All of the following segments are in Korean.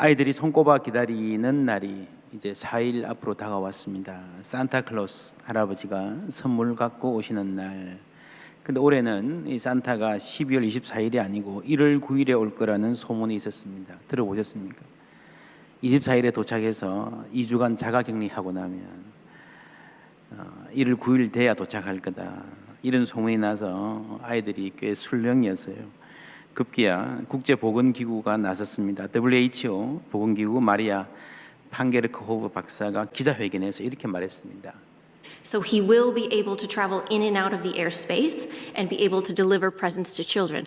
아이들이 손꼽아 기다리는 날이 이제 4일 앞으로 다가왔습니다. 산타클로스 할아버지가 선물 갖고 오시는 날. 근데 올해는 이 산타가 12월 24일이 아니고 1월 9일에 올 거라는 소문이 있었습니다. 들어보셨습니까? 24일에 도착해서 2주간 자가격리하고 나면 1월 9일 돼야 도착할 거다, 이런 소문이 나서 아이들이 꽤 술렁이었어요. 급기야 국제보건기구가 나섰습니다. WHO 보건기구 마리아 판게르크호브 박사가 기자회견에서 이렇게 말했습니다. So he will be able to travel in and out of the airspace and be able to deliver presents to children.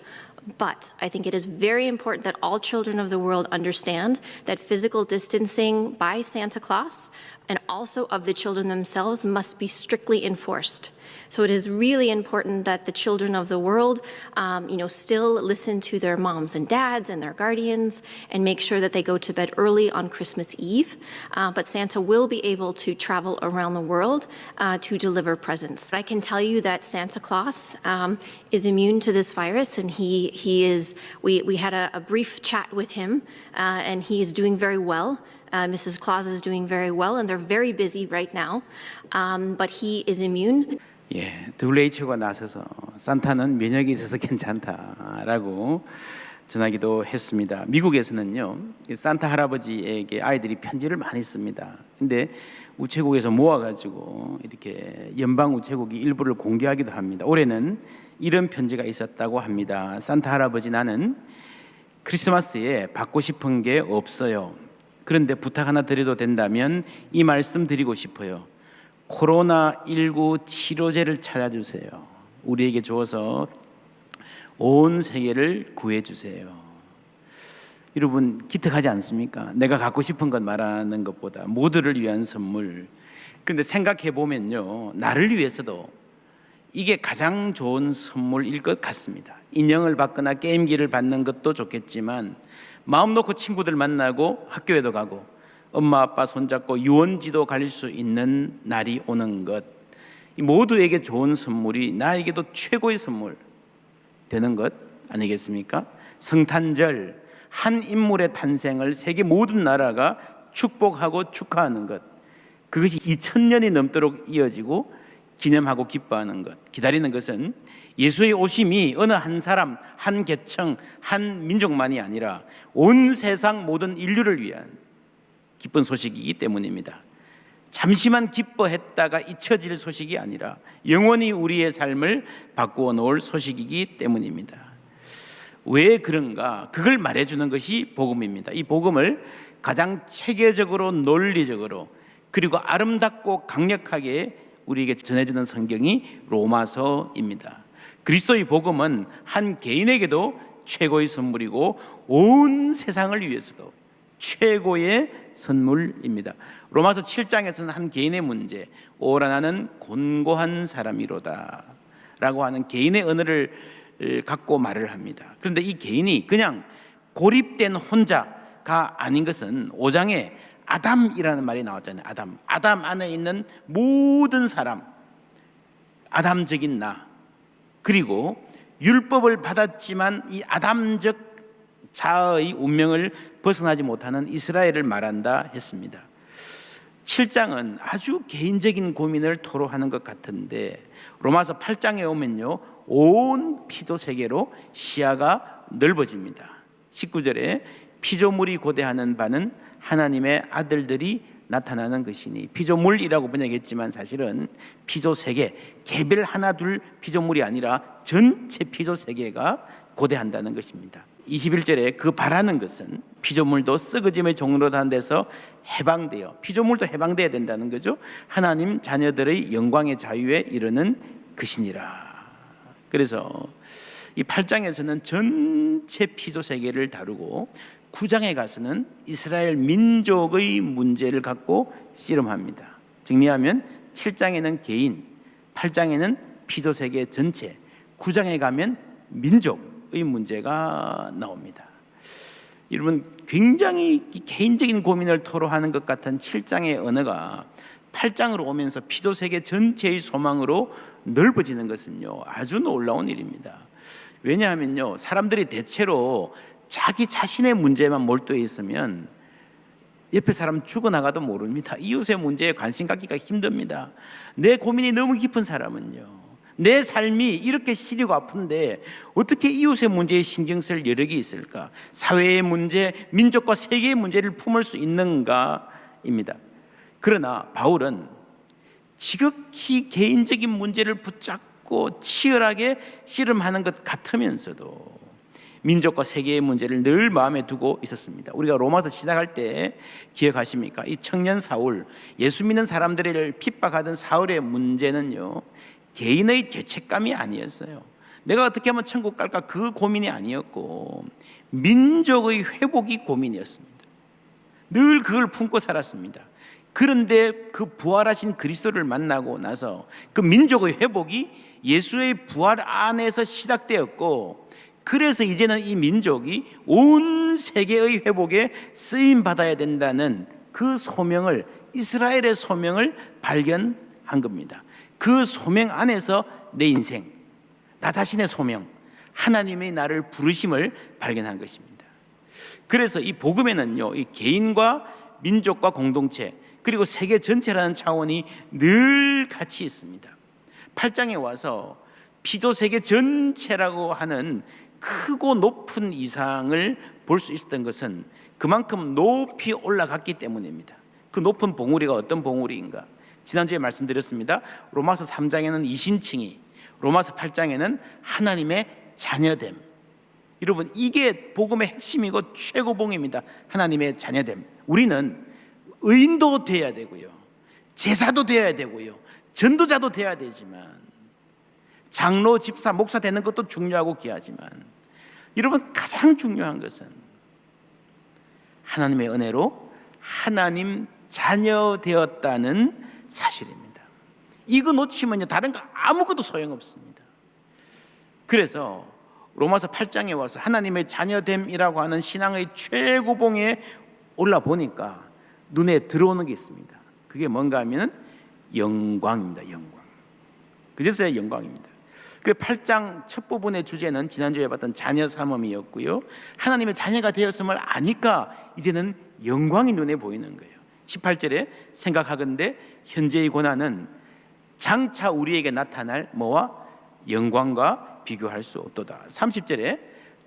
But I think it is very important that all children of the world understand that physical distancing by Santa Claus and also of the children themselves must be strictly enforced. So it is really important that the children of the world, still listen to their moms and dads and their guardians and make sure that they go to bed early on Christmas Eve. But Santa will be able to travel around the world to deliver presents. I can tell you that Santa Claus is immune to this virus, and he is. We had a brief chat with him, and he is doing very well. Mrs. Claus is doing very well, and they're very busy right now. But he is immune. WHO가 나서서 산타는 면역이 있어서 괜찮다라고 전하기도 했습니다. 미국에서는요, 산타 할아버지에게 아이들이 편지를 많이 씁니다. 근데 우체국에서 모아가지고 이렇게 연방 우체국이 일부를 공개하기도 합니다. 올해는 이런 편지가 있었다고 합니다. 산타 할아버지, 나는 크리스마스에 받고 싶은 게 없어요. 그런데 부탁 하나 드려도 된다면 이 말씀 드리고 싶어요. 코로나19 치료제를 찾아주세요. 우리에게 주어서 온 세계를 구해주세요. 여러분, 기특하지 않습니까? 내가 갖고 싶은 것 말하는 것보다 모두를 위한 선물. 그런데 생각해 보면요, 나를 위해서도 이게 가장 좋은 선물일 것 같습니다. 인형을 받거나 게임기를 받는 것도 좋겠지만 마음 놓고 친구들 만나고 학교에도 가고 엄마 아빠 손잡고 유원지도 갈 수 있는 날이 오는 것, 이 모두에게 좋은 선물이 나에게도 최고의 선물 되는 것 아니겠습니까? 성탄절, 한 인물의 탄생을 세계 모든 나라가 축복하고 축하하는 것, 그것이 2000년이 넘도록 이어지고 기념하고 기뻐하는 것, 기다리는 것은 예수의 오심이 어느 한 사람, 한 계층, 한 민족만이 아니라 온 세상 모든 인류를 위한 기쁜 소식이기 때문입니다. 잠시만 기뻐했다가 잊혀질 소식이 아니라 영원히 우리의 삶을 바꾸어 놓을 소식이기 때문입니다. 왜 그런가? 그걸 말해주는 것이 복음입니다. 이 복음을 가장 체계적으로, 논리적으로, 그리고 아름답고 강력하게 우리에게 전해주는 성경이 로마서입니다. 그리스도의 복음은 한 개인에게도 최고의 선물이고 온 세상을 위해서도 최고의 선물입니다. 로마서 7장에서는 한 개인의 문제, 오라 나는 곤고한 사람이로다 라고 하는 개인의 언어를 갖고 말을 합니다. 그런데 이 개인이 그냥 고립된 혼자가 아닌 것은 5장에 아담이라는 말이 나왔잖아요. 아담 안에 있는 모든 사람, 아담적인 나, 그리고 율법을 받았지만 이 아담적 자아의 운명을 벗어나지 못하는 이스라엘을 말한다 했습니다. 7장은 아주 개인적인 고민을 토로하는 것 같은데 로마서 8장에 오면요, 온 피조 세계로 시야가 넓어집니다. 19절에 피조물이 고대하는 바는 하나님의 아들들이 나타나는 것이니, 피조물이라고 번역했지만 사실은 피조 세계, 개별 하나 둘 피조물이 아니라 전체 피조 세계가 고대한다는 것입니다. 21절에 그 바라는 것은 피조물도 썩어짐의 종로로 한 데서 해방되어, 피조물도 해방되어야 된다는 거죠. 하나님 자녀들의 영광의 자유에 이르는 것이니라. 그래서 이 8장에서는 전체 피조 세계를 다루고 9장에 가서는 이스라엘 민족의 문제를 갖고 씨름합니다. 정리하면 7장에는 개인, 8장에는 피조 세계 전체, 9장에 가면 민족의 문제가 나옵니다. 여러분, 굉장히 개인적인 고민을 토로하는 것 같은 7장의 언어가 8장으로 오면서 피조 세계 전체의 소망으로 넓어지는 것은요, 아주 놀라운 일입니다. 왜냐하면요, 사람들이 대체로 자기 자신의 문제만 몰두해 있으면 옆에 사람 죽어나가도 모릅니다. 이웃의 문제에 관심 갖기가 힘듭니다. 내 고민이 너무 깊은 사람은요, 내 삶이 이렇게 시리고 아픈데 어떻게 이웃의 문제에 신경 쓸 여력이 있을까? 사회의 문제, 민족과 세계의 문제를 품을 수 있는가입니다. 그러나 바울은 지극히 개인적인 문제를 붙잡고 치열하게 씨름하는 것 같으면서도 민족과 세계의 문제를 늘 마음에 두고 있었습니다. 우리가 로마서 시작할 때 기억하십니까? 이 청년 사울, 예수 믿는 사람들을 핍박하던 사울의 문제는요, 개인의 죄책감이 아니었어요. 내가 어떻게 하면 천국 갈까, 그 고민이 아니었고 민족의 회복이 고민이었습니다. 늘 그걸 품고 살았습니다. 그런데 그 부활하신 그리스도를 만나고 나서 그 민족의 회복이 예수의 부활 안에서 시작되었고, 그래서 이제는 이 민족이 온 세계의 회복에 쓰임 받아야 된다는 그 소명을, 이스라엘의 소명을 발견한 겁니다. 그 소명 안에서 내 인생, 나 자신의 소명, 하나님의 나를 부르심을 발견한 것입니다. 그래서 이 복음에는요, 이 개인과 민족과 공동체, 그리고 세계 전체라는 차원이 늘 같이 있습니다. 8장에 와서 피조 세계 전체라고 하는 크고 높은 이상을 볼 수 있었던 것은 그만큼 높이 올라갔기 때문입니다. 그 높은 봉우리가 어떤 봉우리인가? 지난주에 말씀드렸습니다. 로마서 3장에는 이신칭의, 로마서 8장에는 하나님의 자녀됨. 여러분, 이게 복음의 핵심이고 최고봉입니다. 하나님의 자녀됨. 우리는 의인도 돼야 되고요, 제사도 돼야 되고요, 전도자도 돼야 되지만, 장로, 집사, 목사 되는 것도 중요하고 귀하지만, 여러분, 가장 중요한 것은 하나님의 은혜로 하나님 자녀 되었다는 사실입니다. 이거 놓치면요, 다른 거 아무것도 소용없습니다. 그래서 로마서 8장에 와서 하나님의 자녀됨이라고 하는 신앙의 최고봉에 올라보니까 눈에 들어오는 게 있습니다. 그게 뭔가 하면 영광입니다. 영광. 그제서야 영광입니다. 그 8장 첫 부분의 주제는 지난주에 봤던 자녀 삼음이었고요, 하나님의 자녀가 되었음을 아니까 이제는 영광이 눈에 보이는 거예요. 18절에 생각하건대 현재의 고난은 장차 우리에게 나타날 뭐와 영광과 비교할 수 없도다. 30절에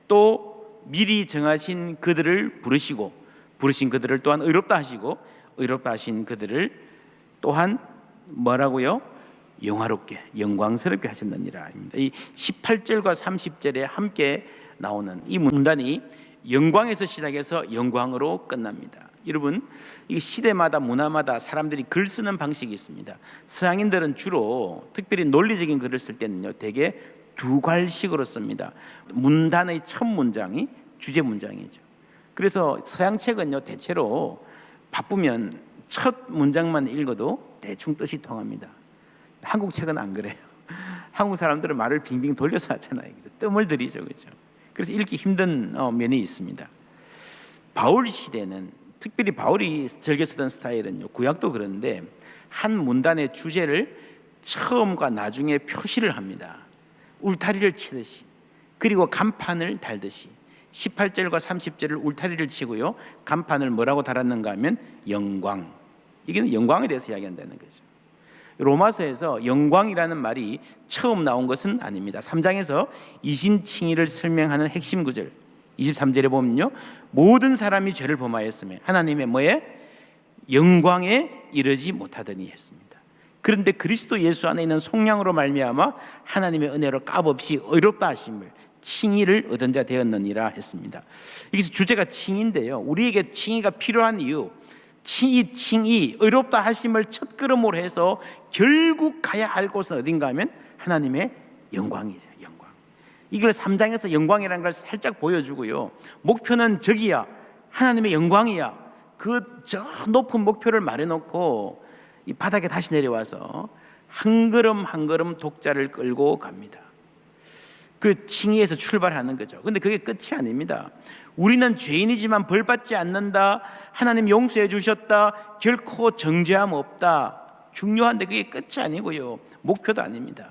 또 미리 정하신 그들을 부르시고 부르신 그들을 또한 의롭다 하시고 의롭다 하신 그들을 또한 뭐라고요? 영화롭게 영광스럽게 하셨느니라. 이 18절과 30절에 함께 나오는 이 문단이 영광에서 시작해서 영광으로 끝납니다. 여러분, 이 시대마다 문화마다 사람들이 글 쓰는 방식이 있습니다. 서양인들은 주로 특별히 논리적인 글을 쓸 때는요, 대개 두 괄식으로 씁니다. 문단의 첫 문장이 주제 문장이죠. 그래서 서양 책은요, 대체로 바쁘면 첫 문장만 읽어도 대충 뜻이 통합니다. 한국 책은 안 그래요. 한국 사람들은 말을 빙빙 돌려서 하잖아요. 뜸을 들이죠, 그렇죠? 그래서 읽기 힘든 면이 있습니다. 바울 시대는, 특별히 바울이 즐겨 쓰던 스타일은요, 구약도 그런데 한 문단의 주제를 처음과 나중에 표시를 합니다. 울타리를 치듯이, 그리고 간판을 달듯이 18절과 30절을 울타리를 치고요, 간판을 뭐라고 달았는가 하면 영광. 이게 영광에 대해서 이야기한다는 거죠. 로마서에서 영광이라는 말이 처음 나온 것은 아닙니다. 3장에서 이신칭의를 설명하는 핵심 구절 23절에 보면요, 모든 사람이 죄를 범하였으며 하나님의 뭐에? 영광에 이르지 못하더니 했습니다. 그런데 그리스도 예수 안에 있는 속량으로 말미암아 하나님의 은혜로 값없이 의롭다 하심을, 칭의를 얻은 자 되었느니라 했습니다. 여기서 주제가 칭의인데요, 우리에게 칭의가 필요한 이유, 칭의, 의롭다 하심을 첫걸음으로 해서 결국 가야 할 곳은 어딘가 하면 하나님의 영광이죠. 영광. 이걸 3장에서 영광이라는 걸 살짝 보여주고요, 목표는 저기야, 하나님의 영광이야, 그 저 높은 목표를 말해놓고 이 바닥에 다시 내려와서 한 걸음 한 걸음 독자를 끌고 갑니다. 그 칭의에서 출발하는 거죠. 그런데 그게 끝이 아닙니다. 우리는 죄인이지만 벌받지 않는다, 하나님 용서해 주셨다, 결코 정죄함 없다. 중요한데 그게 끝이 아니고요, 목표도 아닙니다.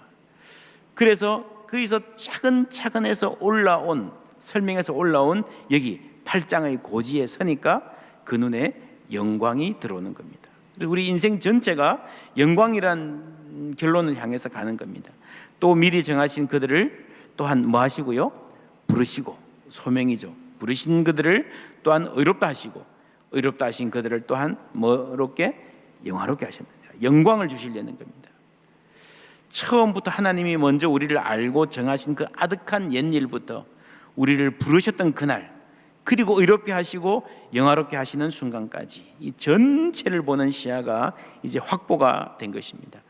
그래서 거기서 차근차근해서 올라온, 설명해서 올라온 여기 8장의 고지에 서니까 그 눈에 영광이 들어오는 겁니다. 우리 인생 전체가 영광이란 결론을 향해서 가는 겁니다. 또 미리 정하신 그들을 또한 뭐 하시고요? 부르시고, 소명이죠. 부르신 그들을 또한 의롭다 하시고, 의롭다 하신 그들을 또한 뭐롭게? 영화롭게 하셨느니라. 영광을 주시려는 겁니다. 처음부터 하나님이 먼저 우리를 알고 정하신 그 아득한 옛일부터 우리를 부르셨던 그날, 그리고 의롭게 하시고 영화롭게 하시는 순간까지 이 전체를 보는 시야가 이제 확보가 된 것입니다.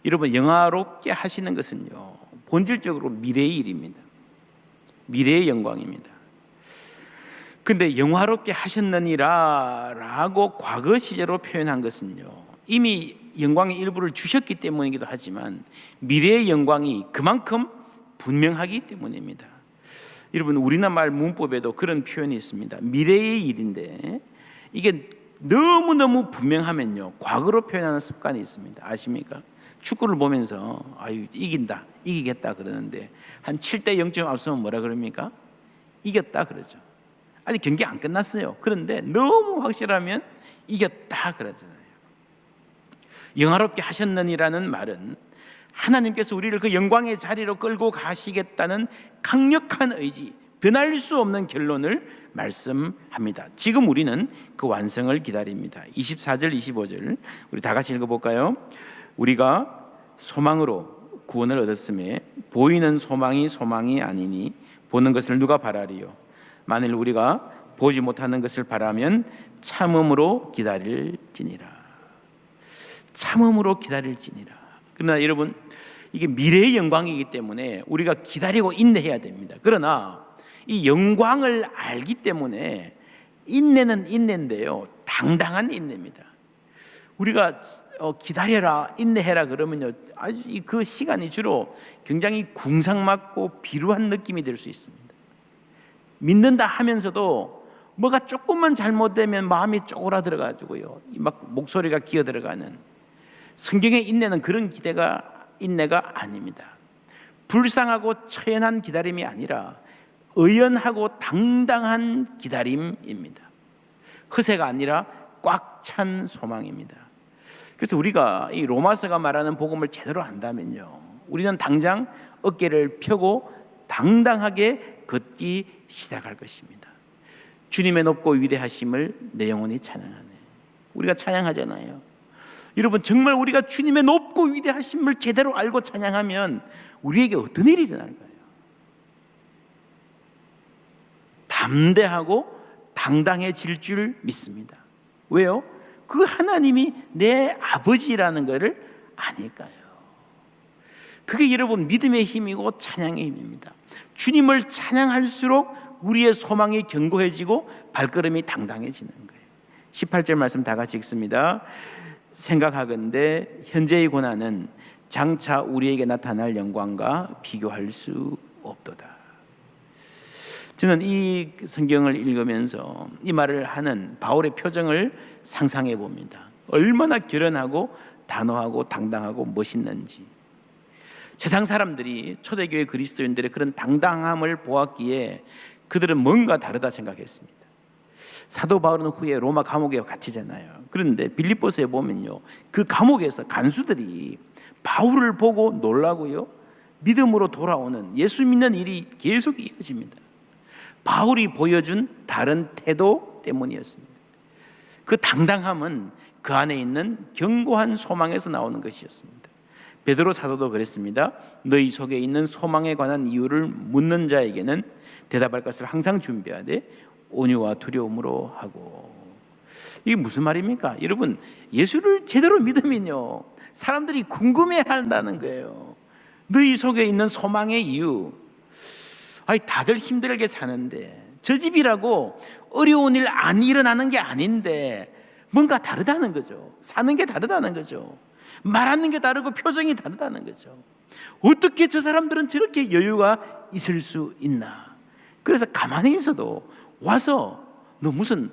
여러분, 영화롭게 하시는 것은요, 본질적으로 미래의 일입니다. 미래의 영광입니다. 근데 영화롭게 하셨느니라 라고 과거 시제로 표현한 것은요, 이미 영광의 일부를 주셨기 때문이기도 하지만 미래의 영광이 그만큼 분명하기 때문입니다. 여러분, 우리나라 문법에도 그런 표현이 있습니다. 미래의 일인데 이게 너무너무 분명하면요, 과거로 표현하는 습관이 있습니다. 아십니까? 축구를 보면서 아유, 이긴다, 이기겠다 그러는데 한 7대 0점 앞서면 뭐라 그럽니까? 이겼다 그러죠. 아직 경기 안 끝났어요. 그런데 너무 확실하면 이겼다 그러잖아요. 영화롭게 하셨느니라는 말은 하나님께서 우리를 그 영광의 자리로 끌고 가시겠다는 강력한 의지, 변할 수 없는 결론을 말씀합니다. 지금 우리는 그 완성을 기다립니다. 24절 25절 우리 다 같이 읽어볼까요? 우리가 소망으로 구원을 얻었음에 보이는 소망이 아니니 보는 것을 누가 바라리요? 만일 우리가 보지 못하는 것을 바라면 참음으로 기다릴지니라. 참음으로 기다릴지니라. 그러나 여러분, 이게 미래의 영광이기 때문에 우리가 기다리고 인내해야 됩니다. 그러나 이 영광을 알기 때문에 인내는 인내인데요, 당당한 인내입니다. 우리가 기다려라, 인내해라 그러면요, 아주 그 시간이 주로 굉장히 궁상맞고 비루한 느낌이 될 수 있습니다. 믿는다 하면서도 뭐가 조금만 잘못되면 마음이 쪼그라들어가지고요, 막 목소리가 기어들어가는, 성경의 인내는 그런 인내가 아닙니다. 불쌍하고 처연한 기다림이 아니라 의연하고 당당한 기다림입니다. 허세가 아니라 꽉 찬 소망입니다. 그래서 우리가 이 로마서가 말하는 복음을 제대로 안다면요, 우리는 당장 어깨를 펴고 당당하게 걷기 시작할 것입니다. 주님의 높고 위대하심을 내 영혼이 찬양하네. 우리가 찬양하잖아요. 여러분, 정말 우리가 주님의 높고 위대하심을 제대로 알고 찬양하면 우리에게 어떤 일이 일어날까요? 담대하고 당당해질 줄 믿습니다. 왜요? 그 하나님이 내 아버지라는 것을 아니까요. 그게 여러분 믿음의 힘이고 찬양의 힘입니다. 주님을 찬양할수록 우리의 소망이 견고해지고 발걸음이 당당해지는 거예요. 18절 말씀 다 같이 읽습니다. 생각하건대 현재의 고난은 장차 우리에게 나타날 영광과 비교할 수 없도다. 저는 이 성경을 읽으면서 이 말을 하는 바울의 표정을 상상해 봅니다. 얼마나 결연하고 단호하고 당당하고 멋있는지. 세상 사람들이 초대교회 그리스도인들의 그런 당당함을 보았기에 그들은 뭔가 다르다 생각했습니다. 사도 바울은 후에 로마 감옥에 갇히잖아요. 그런데 빌립보서에 보면요, 그 감옥에서 간수들이 바울을 보고 놀라고요, 믿음으로 돌아오는, 예수 믿는 일이 계속 이어집니다. 바울이 보여준 다른 태도 때문이었습니다. 그 당당함은 그 안에 있는 견고한 소망에서 나오는 것이었습니다. 베드로 사도도 그랬습니다. 너희 속에 있는 소망에 관한 이유를 묻는 자에게는 대답할 것을 항상 준비하되 온유와 두려움으로 하고. 이게 무슨 말입니까? 여러분, 예수를 제대로 믿으면요, 사람들이 궁금해한다는 거예요. 너희 속에 있는 소망의 이유. 아니, 다들 힘들게 사는데, 저 집이라고 어려운 일 안 일어나는 게 아닌데 뭔가 다르다는 거죠. 사는 게 다르다는 거죠. 말하는 게 다르고 표정이 다르다는 거죠. 어떻게 저 사람들은 저렇게 여유가 있을 수 있나? 그래서 가만히 있어도 와서 너 무슨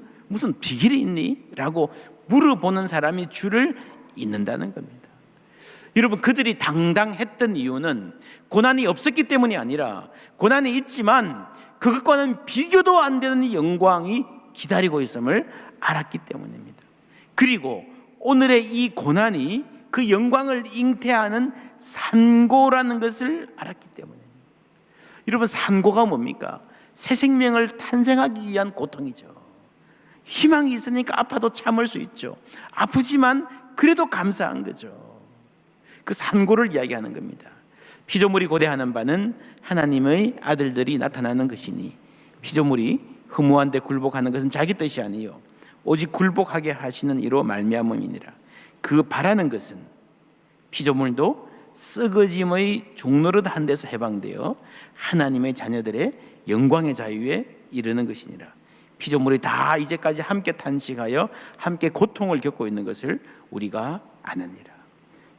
비결이 있니? 라고 물어보는 사람이 줄을 잇는다는 겁니다. 여러분, 그들이 당당했던 이유는 고난이 없었기 때문이 아니라 고난이 있지만 그것과는 비교도 안 되는 영광이 기다리고 있음을 알았기 때문입니다. 그리고 오늘의 이 고난이 그 영광을 잉태하는 산고라는 것을 알았기 때문입니다. 여러분, 산고가 뭡니까? 새 생명을 탄생하기 위한 고통이죠. 희망이 있으니까 아파도 참을 수 있죠. 아프지만 그래도 감사한 거죠. 그 산고를 이야기하는 겁니다. 피조물이 고대하는 바는 하나님의 아들들이 나타나는 것이니 피조물이 허무한데 굴복하는 것은 자기 뜻이 아니요 오직 굴복하게 하시는 이로 말미암음이니라. 그 바라는 것은 피조물도 썩어짐의 종노릇한 데서 해방되어 하나님의 자녀들의 영광의 자유에 이르는 것이니라. 피조물이 다 이제까지 함께 탄식하여 함께 고통을 겪고 있는 것을 우리가 아느니라.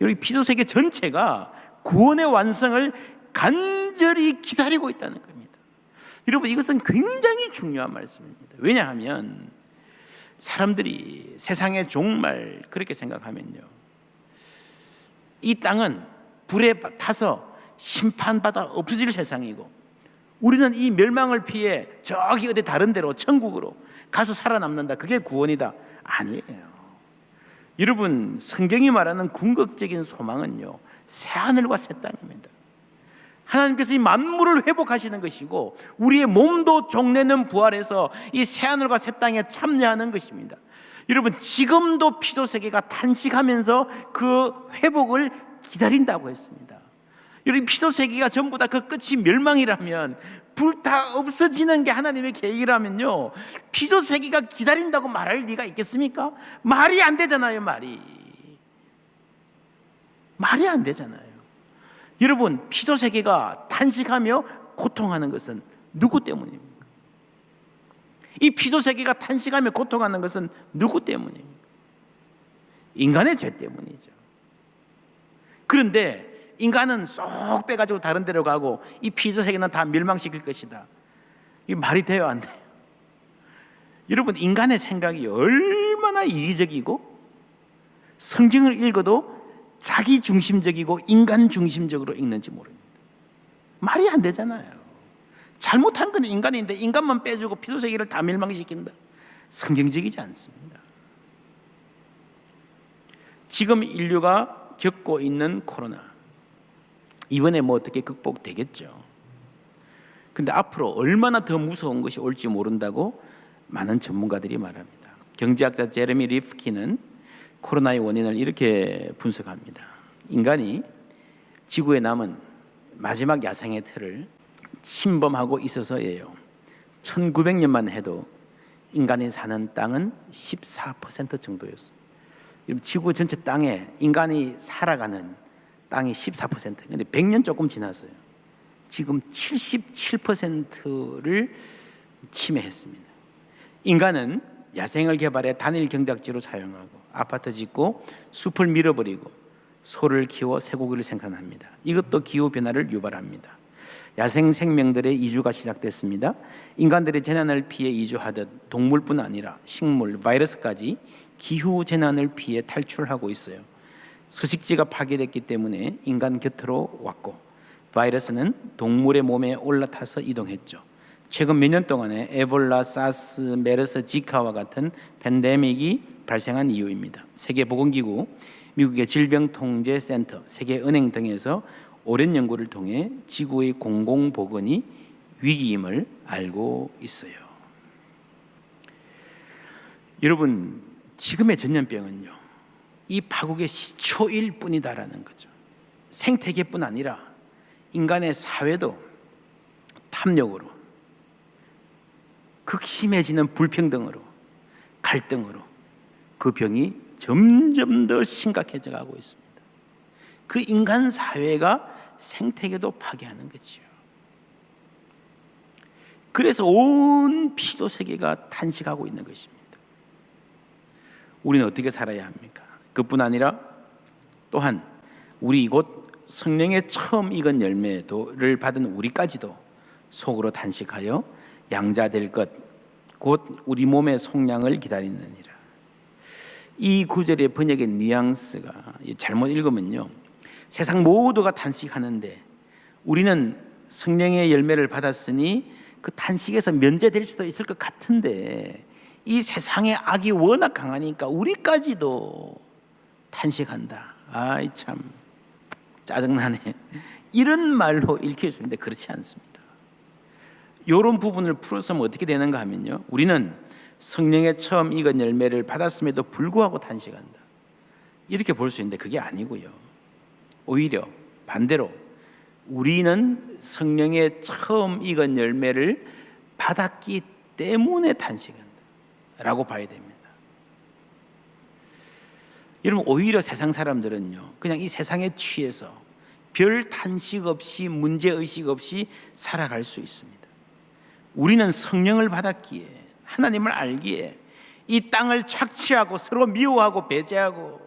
여기 피조세계 전체가 구원의 완성을 간절히 기다리고 있다는 겁니다. 여러분, 이것은 굉장히 중요한 말씀입니다. 왜냐하면 사람들이 세상의 종말 그렇게 생각하면요, 이 땅은 불에 타서 심판받아 없어질 세상이고 우리는 이 멸망을 피해 저기 어디 다른 데로 천국으로 가서 살아남는다, 그게 구원이다. 아니에요. 여러분, 성경이 말하는 궁극적인 소망은요, 새하늘과 새 땅입니다. 하나님께서 이 만물을 회복하시는 것이고 우리의 몸도 종래는 부활해서 이 새하늘과 새 땅에 참여하는 것입니다. 여러분, 지금도 피조세계가 탄식하면서 그 회복을 기다린다고 했습니다. 여러분, 피조세계가 전부 다 그 끝이 멸망이라면, 불타 없어지는 게 하나님의 계획이라면요, 피조세계가 기다린다고 말할 리가 있겠습니까? 말이 안 되잖아요. 말이 안 되잖아요. 여러분, 피조세계가 탄식하며 고통하는 것은 누구 때문입니까? 이 피조세계가 탄식하며 고통하는 것은 누구 때문입니까? 인간의 죄 때문이죠. 그런데 인간은 쏙 빼가지고 다른 데로 가고 이 피조세계는 다 멸망시킬 것이다. 이게 말이 돼요, 안 돼요? 여러분, 인간의 생각이 얼마나 이기적이고 성경을 읽어도 자기 중심적이고 인간 중심적으로 읽는지 모릅니다. 말이 안 되잖아요. 잘못한 건 인간인데 인간만 빼주고 피조세계를 다 멸망시킨다. 성경적이지 않습니다. 지금 인류가 겪고 있는 코로나, 이번에 뭐 어떻게 극복되겠죠. 근데 앞으로 얼마나 더 무서운 것이 올지 모른다고 많은 전문가들이 말합니다. 경제학자 제레미 리프킨은 코로나의 원인을 이렇게 분석합니다. 인간이 지구에 남은 마지막 야생의 틀을 침범하고 있어서예요. 1900년만 해도 인간이 사는 땅은 14% 정도였습니다. 지구 전체 땅에 인간이 살아가는 땅이 14%. 근데 100년 조금 지났어요. 지금 77%를 침해했습니다. 인간은 야생을 개발해 단일 경작지로 사용하고 아파트 짓고 숲을 밀어버리고 소를 키워 쇠고기를 생산합니다. 이것도 기후변화를 유발합니다. 야생 생명들의 이주가 시작됐습니다. 인간들의 재난을 피해 이주하듯 동물뿐 아니라 식물, 바이러스까지 기후재난을 피해 탈출하고 있어요. 서식지가 파괴됐기 때문에 인간 곁으로 왔고 바이러스는 동물의 몸에 올라타서 이동했죠. 최근 몇 년 동안에 에볼라, 사스, 메르스, 지카와 같은 팬데믹이 발생한 이유입니다. 세계보건기구, 미국의 질병통제센터, 세계은행 등에서 오랜 연구를 통해 지구의 공공보건이 위기임을 알고 있어요. 여러분, 지금의 전염병은요, 이 파국의 시초일 뿐이다라는 거죠. 생태계뿐 아니라 인간의 사회도 탐욕으로, 극심해지는 불평등으로, 갈등으로 그 병이 점점 더 심각해져 가고 있습니다. 그 인간 사회가 생태계도 파괴하는 거지요. 그래서 온 피조 세계가 탄식하고 있는 것입니다. 우리는 어떻게 살아야 합니까? 그뿐 아니라 또한 우리 이곳 성령의 처음 익은 열매를 받은 우리까지도 속으로 탄식하여 양자될 것, 곧 우리 몸의 속량을 기다리느니라. 이 구절의 번역의 뉘앙스가 잘못 읽으면요, 세상 모두가 탄식하는데 우리는 성령의 열매를 받았으니 그 탄식에서 면제될 수도 있을 것 같은데 이 세상의 악이 워낙 강하니까 우리까지도 탄식한다. 아이 참 짜증나네. 이런 말로 읽힐 수 있는데 그렇지 않습니다. 이런 부분을 풀었으면 어떻게 되는가 하면요, 우리는 성령의 처음 익은 열매를 받았음에도 불구하고 탄식한다, 이렇게 볼 수 있는데 그게 아니고요, 오히려 반대로 우리는 성령의 처음 익은 열매를 받았기 때문에 탄식한다 라고 봐야 됩니다. 여러분, 오히려 세상 사람들은요, 그냥 이 세상에 취해서 별 탄식 없이 문제의식 없이 살아갈 수 있습니다. 우리는 성령을 받았기에, 하나님을 알기에 이 땅을 착취하고 서로 미워하고 배제하고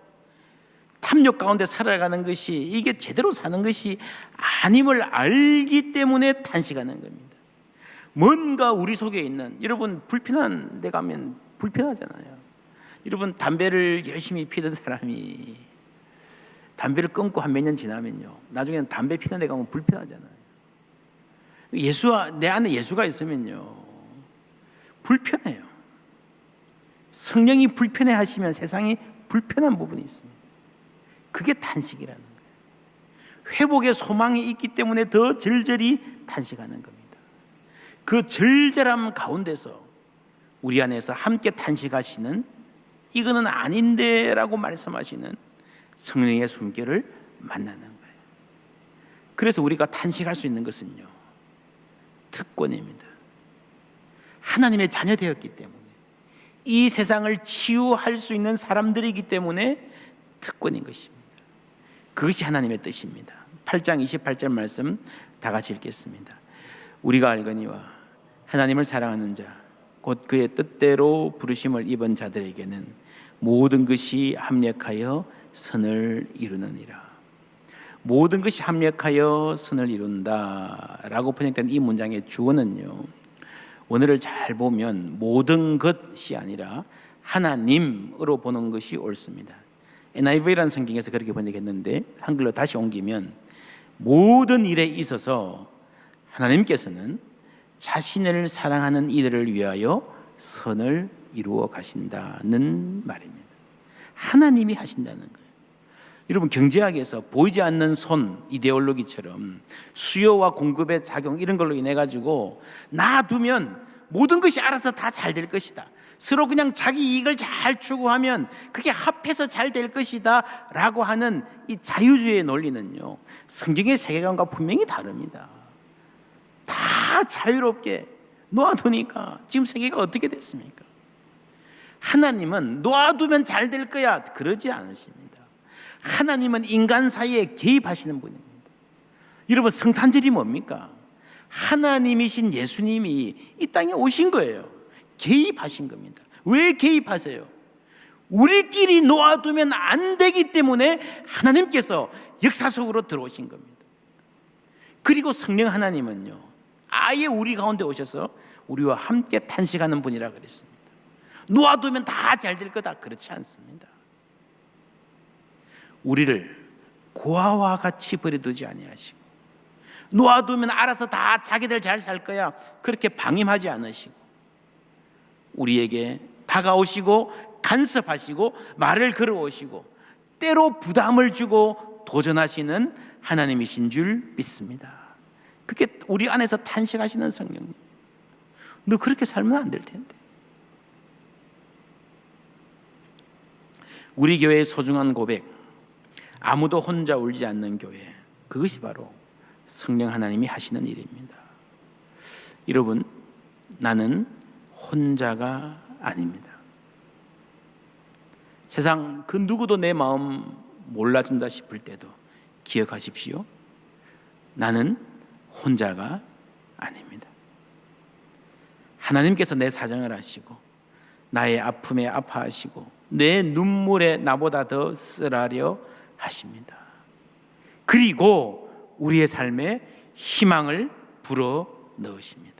탐욕 가운데 살아가는 것이 이게 제대로 사는 것이 아님을 알기 때문에 탄식하는 겁니다. 뭔가 우리 속에 있는, 여러분 불편한 데 가면 불편하잖아요. 여러분 담배를 열심히 피던 사람이 담배를 끊고 한 몇 년 지나면요, 나중에는 담배 피는 데 가면 불편하잖아요. 내 안에 예수가 있으면요 불편해요. 성령이 불편해 하시면 세상이 불편한 부분이 있습니다. 그게 탄식이라는 거예요. 회복의 소망이 있기 때문에 더 절절히 탄식하는 겁니다. 그 절절함 가운데서 우리 안에서 함께 탄식하시는, 이거는 아닌데 라고 말씀하시는 성령의 숨결을 만나는 거예요. 그래서 우리가 탄식할 수 있는 것은요, 특권입니다. 하나님의 자녀 되었기 때문에, 이 세상을 치유할 수 있는 사람들이기 때문에 특권인 것입니다. 그것이 하나님의 뜻입니다. 8장 28절 말씀 다 같이 읽겠습니다. 우리가 알거니와 하나님을 사랑하는 자 곧 그의 뜻대로 부르심을 입은 자들에게는 모든 것이 합력하여 선을 이루느니라. 모든 것이 합력하여 선을 이룬다 라고 번역된 이 문장의 주어는요, 원어를 잘 보면 모든 것이 아니라 하나님으로 보는 것이 옳습니다. NIV라는 성경에서 그렇게 번역했는데 한글로 다시 옮기면 모든 일에 있어서 하나님께서는 자신을 사랑하는 이들을 위하여 선을 이루어 가신다는 말입니다. 하나님이 하신다는 거예요. 여러분, 경제학에서 보이지 않는 손 이데올로기처럼 수요와 공급의 작용 이런 걸로 인해 가지고 놔두면 모든 것이 알아서 다 잘 될 것이다, 서로 그냥 자기 이익을 잘 추구하면 그게 합해서 잘 될 것이다 라고 하는 이 자유주의의 논리는요, 성경의 세계관과 분명히 다릅니다. 다 자유롭게 놓아두니까 지금 세계가 어떻게 됐습니까? 하나님은 놓아두면 잘 될 거야 그러지 않으십니다. 하나님은 인간 사이에 개입하시는 분입니다. 여러분, 성탄절이 뭡니까? 하나님이신 예수님이 이 땅에 오신 거예요. 개입하신 겁니다. 왜 개입하세요? 우리끼리 놓아두면 안 되기 때문에 하나님께서 역사 속으로 들어오신 겁니다. 그리고 성령 하나님은요, 아예 우리 가운데 오셔서 우리와 함께 탄식하는 분이라 그랬습니다. 놓아두면 다 잘 될 거다 그렇지 않습니다. 우리를 고아와 같이 버려두지 아니하시고, 놓아두면 알아서 다 자기들 잘 살 거야 그렇게 방임하지 않으시고, 우리에게 다가오시고 간섭하시고 말을 걸어오시고 때로 부담을 주고 도전하시는 하나님이신 줄 믿습니다. 그게 우리 안에서 탄식하시는 성령님. 너 그렇게 살면 안 될 텐데. 우리 교회의 소중한 고백, 아무도 혼자 울지 않는 교회, 그것이 바로 성령 하나님이 하시는 일입니다. 여러분, 나는 혼자가 아닙니다. 세상 그 누구도 내 마음 몰라준다 싶을 때도 기억하십시오. 나는 혼자가 아닙니다. 하나님께서 내 사정을 아시고 나의 아픔에 아파하시고 내 눈물에 나보다 더 쓰라려 하십니다. 그리고 우리의 삶에 희망을 불어 넣으십니다.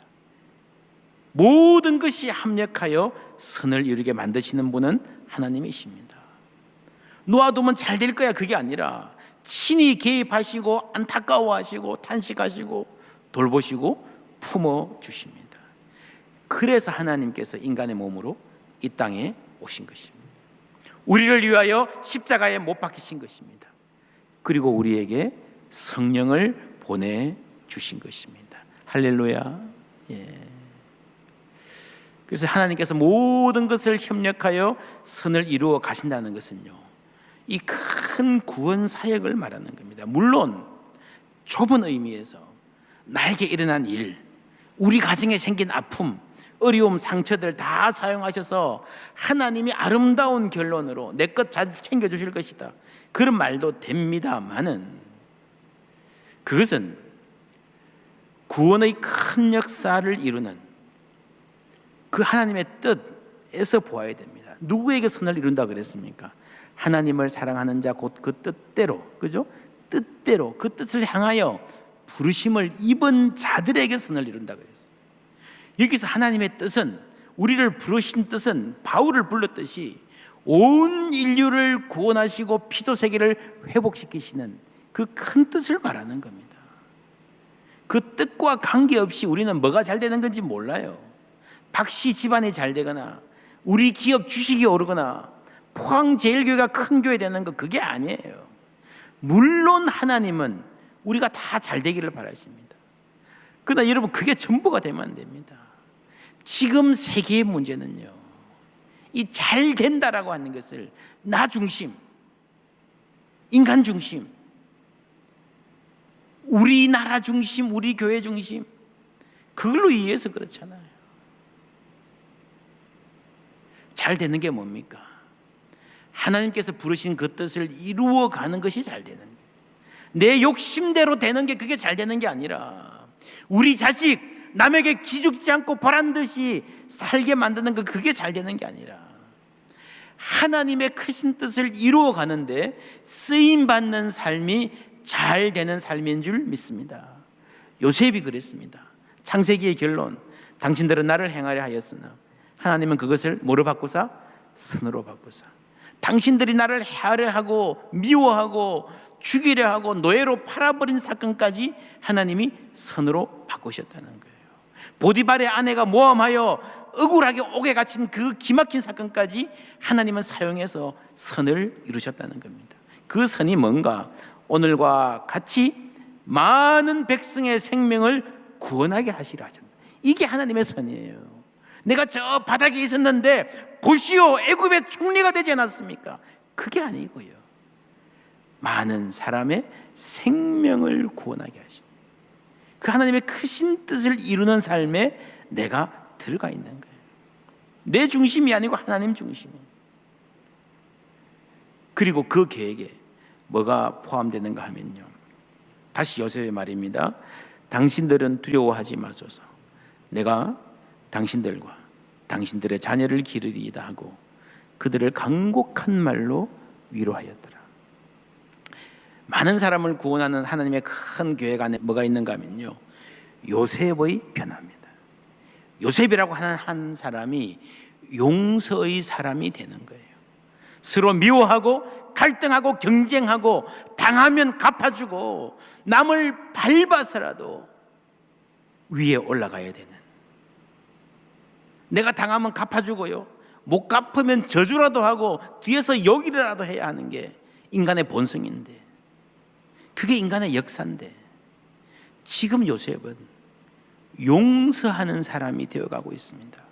모든 것이 합력하여 선을 이루게 만드시는 분은 하나님이십니다. 놓아두면 잘 될 거야 그게 아니라 친히 개입하시고 안타까워하시고 탄식하시고 돌보시고 품어주십니다. 그래서 하나님께서 인간의 몸으로 이 땅에 오신 것입니다. 우리를 위하여 십자가에 못 박히신 것입니다. 그리고 우리에게 성령을 보내주신 것입니다. 할렐루야. 예. 그래서 하나님께서 모든 것을 협력하여 선을 이루어 가신다는 것은요, 이 큰 구원 사역을 말하는 겁니다. 물론 좁은 의미에서 나에게 일어난 일, 우리 가정에 생긴 아픔, 어려움, 상처들 다 사용하셔서 하나님이 아름다운 결론으로 내 것 잘 챙겨주실 것이다, 그런 말도 됩니다만은, 그것은 구원의 큰 역사를 이루는 그 하나님의 뜻에서 보아야 됩니다. 누구에게 선을 이룬다 그랬습니까? 하나님을 사랑하는 자 곧 그 뜻대로, 그죠? 뜻대로 그 뜻을 향하여 부르심을 입은 자들에게 선을 이룬다 그랬어요. 여기서 하나님의 뜻은, 우리를 부르신 뜻은 바울을 불렀듯이 온 인류를 구원하시고 피조 세계를 회복시키시는 그 큰 뜻을 말하는 겁니다. 그 뜻과 관계없이 우리는 뭐가 잘 되는 건지 몰라요. 박씨 집안이 잘 되거나 우리 기업 주식이 오르거나 포항제일교회가 큰 교회 되는 거, 그게 아니에요. 물론 하나님은 우리가 다 잘 되기를 바라십니다. 그러나 여러분, 그게 전부가 되면 안 됩니다. 지금 세계의 문제는요, 이 잘 된다라고 하는 것을 나 중심, 인간 중심, 우리나라 중심, 우리 교회 중심, 그걸로 이해해서 그렇잖아요. 잘 되는 게 뭡니까? 하나님께서 부르신 그 뜻을 이루어가는 것이 잘 되는 거예요. 내 욕심대로 되는 게 그게 잘 되는 게 아니라, 우리 자식 남에게 기죽지 않고 보란듯이 살게 만드는 거, 그게 잘 되는 게 아니라 하나님의 크신 뜻을 이루어가는데 쓰임받는 삶이 잘 되는 삶인 줄 믿습니다. 요셉이 그랬습니다. 창세기의 결론, 당신들은 나를 행하려 하였으나 하나님은 그것을 뭐로 바꾸사? 선으로 바꾸사. 당신들이 나를 해하려 하고 미워하고 죽이려 하고 노예로 팔아버린 사건까지 하나님이 선으로 바꾸셨다는 거예요. 보디발의 아내가 모함하여 억울하게 옥에 갇힌 그 기막힌 사건까지 하나님은 사용해서 선을 이루셨다는 겁니다. 그 선이 뭔가? 오늘과 같이 많은 백성의 생명을 구원하게 하시라 하셨다. 이게 하나님의 선이에요. 내가 저 바닥에 있었는데 보시오, 애굽의 총리가 되지 않았습니까? 그게 아니고요, 많은 사람의 생명을 구원하게 하신 그 하나님의 크신 뜻을 이루는 삶에 내가 들어가 있는 거예요. 내 중심이 아니고 하나님 중심이에요. 그리고 그 계획에 뭐가 포함되는가 하면요, 다시 요셉의 말입니다. 당신들은 두려워하지 마소서. 내가 당신들과 당신들의 자녀를 기르리이다 하고 그들을 간곡한 말로 위로하였더라. 많은 사람을 구원하는 하나님의 큰 계획 안에 뭐가 있는가 하면요, 요셉의 변화입니다. 요셉이라고 하는 한 사람이 용서의 사람이 되는 거예요. 서로 미워하고 갈등하고 경쟁하고 당하면 갚아주고 남을 밟아서라도 위에 올라가야 되는, 내가 당하면 갚아주고요, 못 갚으면 저주라도 하고 뒤에서 욕이라도 해야 하는 게 인간의 본성인데, 그게 인간의 역사인데, 지금 요셉은 용서하는 사람이 되어가고 있습니다.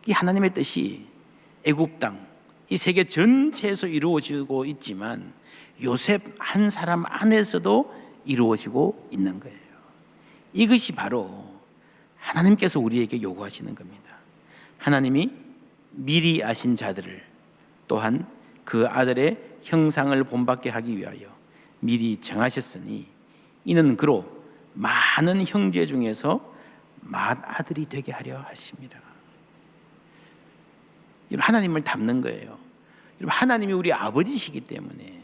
이 하나님의 뜻이 애굽 땅, 이 세계 전체에서 이루어지고 있지만 요셉 한 사람 안에서도 이루어지고 있는 거예요. 이것이 바로 하나님께서 우리에게 요구하시는 겁니다. 하나님이 미리 아신 자들을 또한 그 아들의 형상을 본받게 하기 위하여 미리 정하셨으니 이는 그로 많은 형제 중에서 맏아들이 되게 하려 하심이라. 하나님을 닮는 거예요. 하나님이 우리 아버지시기 때문에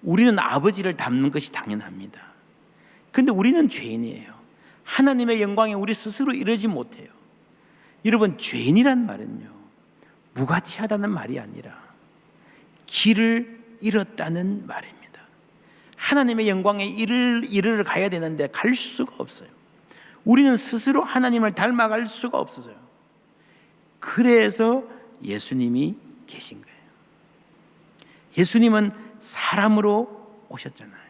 우리는 아버지를 닮는 것이 당연합니다. 그런데 우리는 죄인이에요. 하나님의 영광에 우리 스스로 이르지 못해요. 여러분, 죄인이란 말은요, 무가치하다는 말이 아니라 길을 잃었다는 말입니다. 하나님의 영광에 이르러 가야 되는데 갈 수가 없어요. 우리는 스스로 하나님을 닮아갈 수가 없어요. 그래서 예수님이 계신 거예요. 예수님은 사람으로 오셨잖아요.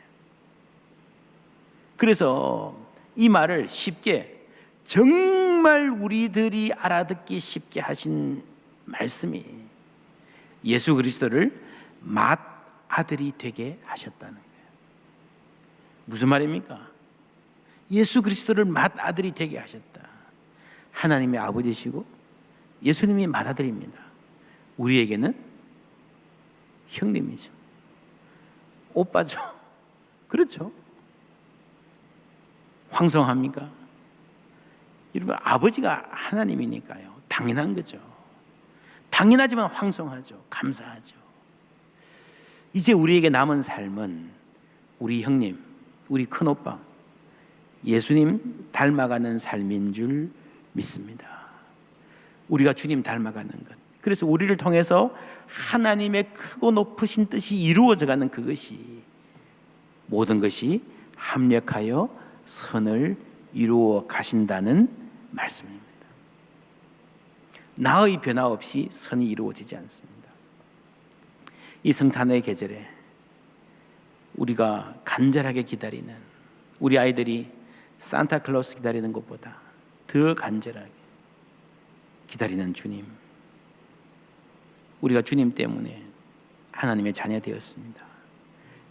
그래서 이 말을 쉽게, 정말 우리들이 알아듣기 쉽게 하신 말씀이 예수 그리스도를 맏아들이 되게 하셨다는 거예요. 무슨 말입니까? 예수 그리스도를 맏아들이 되게 하셨다. 하나님의 아버지시고 예수님이 맏아들입니다. 우리에게는 형님이죠. 오빠죠. 그렇죠. 황송합니까? 여러분, 아버지가 하나님이니까요. 당연한 거죠. 당연하지만 황송하죠. 감사하죠. 이제 우리에게 남은 삶은 우리 형님, 우리 큰오빠 예수님 닮아가는 삶인 줄 믿습니다. 우리가 주님 닮아가는 것, 그래서 우리를 통해서 하나님의 크고 높으신 뜻이 이루어져가는 그것이, 모든 것이 합력하여 선을 이루어 가신다는 말씀입니다. 나의 변화 없이 선이 이루어지지 않습니다. 이 성탄의 계절에 우리가 간절하게 기다리는, 우리 아이들이 산타클로스 기다리는 것보다 더 간절하게 기다리는 주님, 우리가 주님 때문에 하나님의 자녀 되었습니다.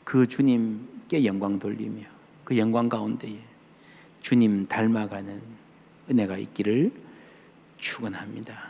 그 주님께 영광 돌리며 그 영광 가운데에 주님 닮아가는 은혜가 있기를 축원합니다.